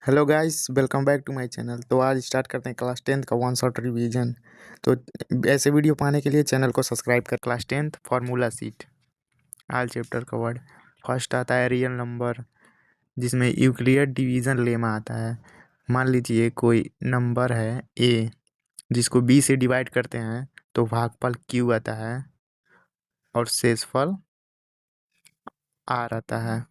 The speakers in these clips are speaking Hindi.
Hello guys, welcome back to my channel. तो आज स्टार्ट करते हैं क्लास 10th का वन शॉट रिवीजन। तो ऐसे वीडियो पाने के लिए चैनल को सब्सक्राइब कर। Class 10th formula seat all chapter covered. First आता है रियल नंबर, जिसमें यूक्लिड डिवीज़न लेमा आता है। मान लीजिए कोई नंबर है ए, जिसको बी से डिवाइड करते हैं तो भागफल क्यू आता है और शेषफल आर आता है।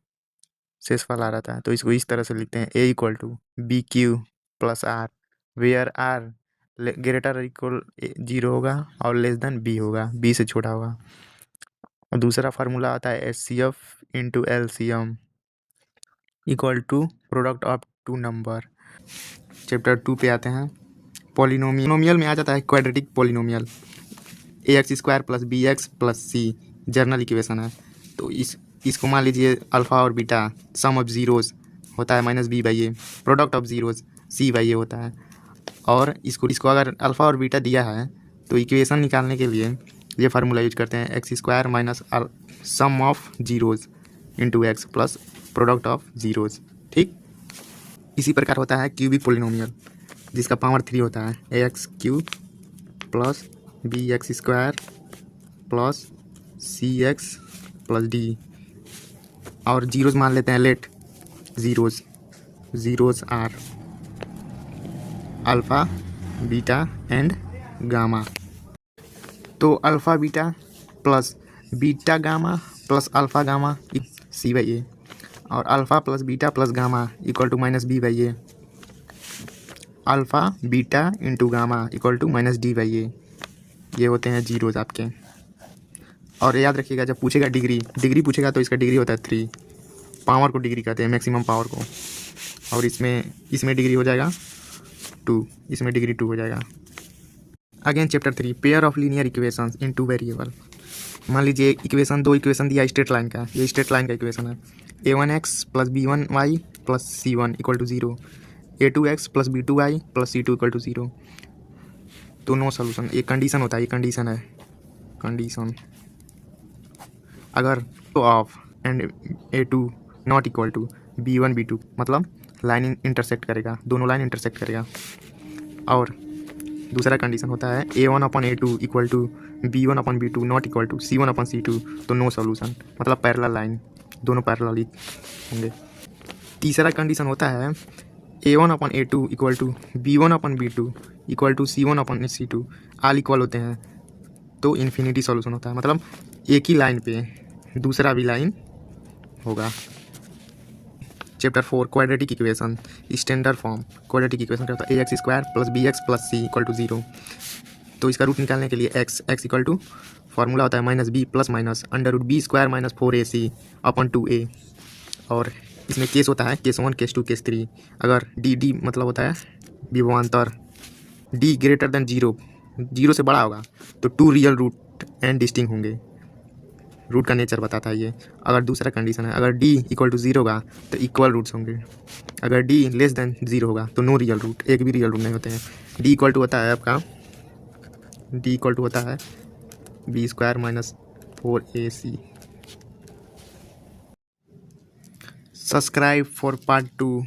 शेषफल आ रहता है तो इसको इस तरह से लिखते हैं A equal to B Q plus R, where R greater equal 0 होगा और लेस देन बी होगा, बी से छोटा होगा। और दूसरा फार्मूला आता है H C F into L C M equal to product of two number. Chapter 2 पे आते हैं। पॉलिनोमियल में आ जाता है quadratic polynomial, A X square plus B X plus C general equation है। तो इसको मान लीजिए अल्फ़ा और बीटा सम ऑफ ज़ीरोज़ होता है minus B by A, product of zeros C by A होता है। और इसको अगर अल्फ़ा और बीटा दिया है तो इक्वेशन निकालने के लिए ये फार्मूला यूज करते हैं x square minus sum of zeros into x plus product of zeros. ठीक इसी प्रकार होता है क्यूबिक पोलिनोमियल, जिसका पावर 3 होता है A X cube plus B X square plus C X plus D. और जीरोज़ मान लेते हैं, let zeros are alpha beta and gamma. तो alpha beta plus beta gamma plus alpha gamma C by A, और alpha plus beta plus gamma equal to minus B by A, alpha beta into gamma equal to minus D by A. ये होते हैं जीरोज़ आपके। और याद रखिएगा, जब पूछेगा डिग्री पूछेगा तो इसका डिग्री होता है 3। पावर को डिग्री कहते हैं, मैक्सिमम पावर को। और इसमें डिग्री हो जाएगा 2, इसमें डिग्री 2 हो जाएगा। Again chapter 3 pair of linear equations in two variable. मान लीजिए दो इक्वेशन दिया स्ट्रेट लाइन का, ये स्ट्रेट लाइन का इक्वेशन है a1x plus b1y plus c1 equal to 0, a2x plus b2y plus c2 equal to 0। तो नो सोल्यूशन, ये कंडीशन होता है, ये कंडीशन है। कंडीशन अगर तो of and a2 not equal to b1 b2, मतलब लाइन इंटरसेक्ट करेगा, दोनों लाइन इंटरसेक्ट करेगा। और दूसरा कंडीशन होता है a1 upon a2 equal to b1 upon b2 not equal to c1 upon c2, तो नो सोल्यूशन, मतलब पैरेलल लाइन, दोनों पैरेलल होंगे। तीसरा कंडीशन होता है a1 upon a2 equal to b1 upon b2 equal to c1 upon c2, all equal होते हैं तो इन्फिनिटी सॉल्यूशन होता है, मतलब एक ही लाइन पे दूसरा भी लाइन होगा। Chapter 4 quadratic equation standard form. Quadratic equation क्या होता है, A X square plus B X plus C equal to 0। तो इसका रूट निकालने के लिए एक्स इक्वल टू फार्मूला होता है minus B plus minus under root B square minus 4ac upon 2a। और इसमें केस होता है केस 1 केस 2 केस 3। अगर डी मतलब होता है विभवांतर, डी ग्रेटर देन 0 से बड़ा होगा तो 2 रियल रूट एंड डिस्टिंग होंगे। रूट का नेचर बताता है ये। अगर दूसरा कंडीशन है, अगर d इक्वल टू 0 होगा तो इक्वल रूट्स होंगे। अगर d लेस देन 0 होगा तो नो रियल रूट, एक भी रियल रूट नहीं होते हैं। d इक्वल टू होता है आपका, d इक्वल टू होता है B square minus 4ac। Subscribe for part 2।